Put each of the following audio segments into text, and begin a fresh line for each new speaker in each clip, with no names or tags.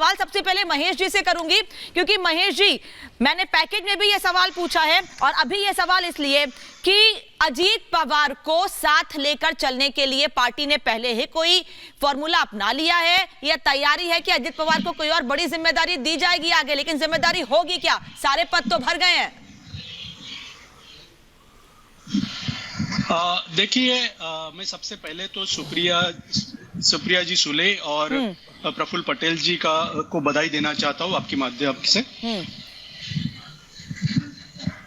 सवाल सबसे पहले महेश जी से करूंगी, क्योंकि महेश जी, मैंने पैकेज में भी यह सवाल पूछा है और अभी यह सवाल इसलिए कि अजीत पवार को साथ लेकर चलने के लिए पार्टी ने पहले ही कोई फॉर्मूला अपना लिया है या तैयारी है कि अजीत पवार को कोई और बड़ी जिम्मेदारी दी जाएगी आगे, लेकिन जिम्मेदारी होगी क्या? सारे पद तो भर गए हैं।
देखिए, मैं सबसे पहले तो सुप्रिया जी सुले और प्रफुल्ल पटेल जी को बधाई देना चाहता हूँ आपके माध्यम से।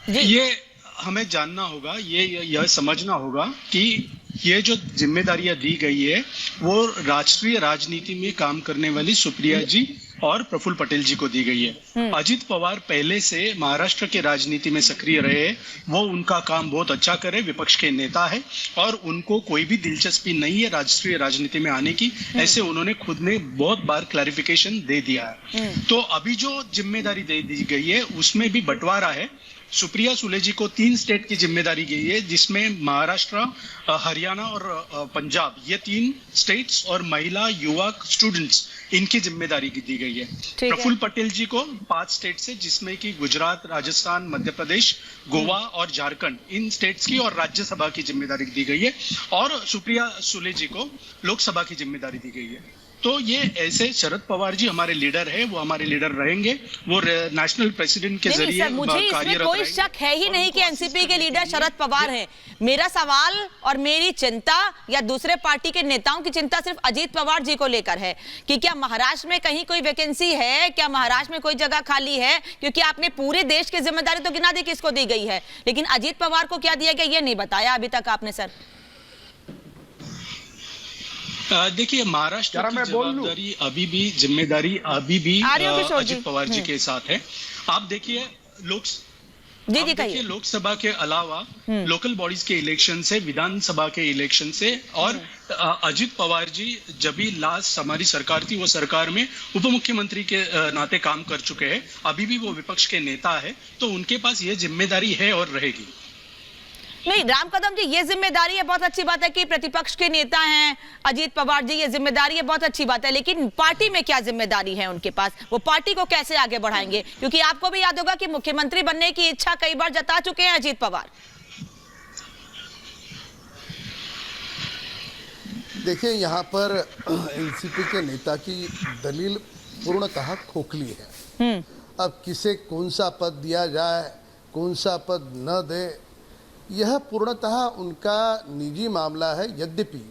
ये हमें जानना होगा, यह समझना होगा कि ये जो जिम्मेदारियां दी गई है वो राष्ट्रीय राजनीति में काम करने वाली सुप्रिया जी और प्रफुल्ल पटेल जी को दी गई है। अजीत पवार पहले से महाराष्ट्र के राजनीति में सक्रिय रहे, वो उनका काम बहुत अच्छा करे, विपक्ष के नेता है और उनको कोई भी दिलचस्पी नहीं है राष्ट्रीय राजनीति में आने की, ऐसे उन्होंने खुद ने बहुत बार क्लैरिफिकेशन दे दिया है। तो अभी जो जिम्मेदारी दे दी गई है उसमें भी बंटवारा है। सुप्रिया सुले जी को 3 स्टेट की जिम्मेदारी गई है, जिसमें महाराष्ट्र, हरियाणा और पंजाब, ये 3 स्टेट्स और महिला, युवा, स्टूडेंट्स, इनकी जिम्मेदारी दी गई है। प्रफुल्ल पटेल जी को 5 स्टेट से, जिसमें कि गुजरात, राजस्थान, मध्य प्रदेश, गोवा और झारखंड, इन स्टेट्स की और राज्यसभा की जिम्मेदारी दी गई है और सुप्रिया सुले जी को लोकसभा की जिम्मेदारी दी गई है। तो ये ऐसे शरद पवार जी हमारे लीडर है, वो हमारे लीडर रहेंगे, वो नेशनल प्रेसिडेंट के जरिए
मुझे इसमें कोई शक है ही नहीं कि एनसीपी के लीडर शरद पवार हैं। मेरा सवाल और मेरी चिंता या दूसरे पार्टी के नेताओं की चिंता सिर्फ अजीत पवार जी को लेकर है कि क्या महाराष्ट्र में कहीं कोई वैकेंसी है, क्या महाराष्ट्र में कोई जगह खाली है, क्योंकि आपने पूरे देश की जिम्मेदारी तो गिना दी किसको दी गई है, लेकिन अजीत पवार को क्या दिया गया ये नहीं बताया अभी तक आपने सर।
देखिए, महाराष्ट्र की जिम्मेदारी अभी भी अजीत पवार जी के साथ है। आप देखिए लोकसभा के अलावा लोकल बॉडीज के इलेक्शन से, विधानसभा के इलेक्शन से, और अजीत पवार जी जब भी लास्ट हमारी सरकार थी वो सरकार में उप मुख्यमंत्री के नाते काम कर चुके हैं, अभी भी वो विपक्ष के नेता है, तो उनके पास ये जिम्मेदारी है और रहेगी।
नहीं राम कदम जी, ये जिम्मेदारी है, बहुत अच्छी बात है कि प्रतिपक्ष के नेता हैं अजीत पवार जी, ये जिम्मेदारी है, बहुत अच्छी बात है, लेकिन पार्टी में क्या जिम्मेदारी है उनके पास? वो पार्टी को कैसे आगे बढ़ाएंगे? क्योंकि आपको भी याद होगा कि मुख्यमंत्री बनने की इच्छा कई बार जता चुके हैं अजीत पवार।
देखिए, यहाँ पर एनसीपी के नेता की दलील पूर्णतः खोखली है। अब किसे कौन सा पद दिया जाए, कौन सा पद न दे, यह पूर्णतः उनका निजी मामला है। यद्यपि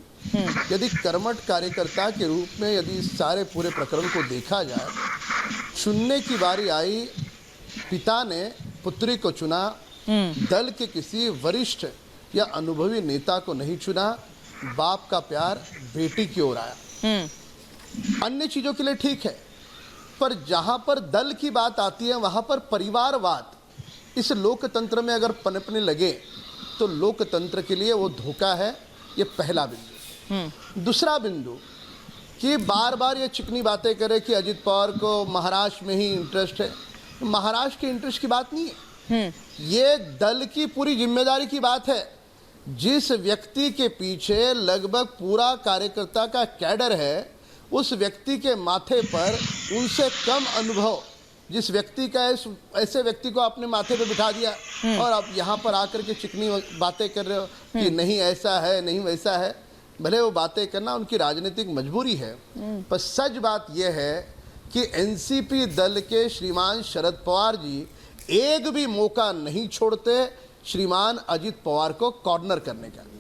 यदि कर्मठ कार्यकर्ता के रूप में यदि इस सारे पूरे प्रकरण को देखा जाए, चुनने की बारी आई, पिता ने पुत्री को चुना, दल के किसी वरिष्ठ या अनुभवी नेता को नहीं चुना, बाप का प्यार बेटी की ओर आया। अन्य चीजों के लिए ठीक है, पर जहां पर दल की बात आती है वहां पर परिवारवाद इस लोकतंत्र में अगर पनपने लगे तो लोकतंत्र के लिए वो धोखा है। ये पहला बिंदु। दूसरा बिंदु कि बार बार ये चिकनी बातें करे कि अजीत पवार को महाराष्ट्र में ही इंटरेस्ट है। महाराष्ट्र के इंटरेस्ट की बात नहीं है, ये दल की पूरी जिम्मेदारी की बात है। जिस व्यक्ति के पीछे लगभग पूरा कार्यकर्ता का कैडर है, उस व्यक्ति के माथे पर उनसे कम अनुभव जिस व्यक्ति का ऐसे व्यक्ति को आपने माथे पे बिठा दिया और आप यहाँ पर आकर के चिकनी बातें कर रहे हो कि नहीं ऐसा है, नहीं वैसा है। भले वो बातें करना उनकी राजनीतिक मजबूरी है, पर सच बात यह है कि एनसीपी दल के श्रीमान शरद पवार जी एक भी मौका नहीं छोड़ते श्रीमान अजीत पवार को कॉर्नर करने का।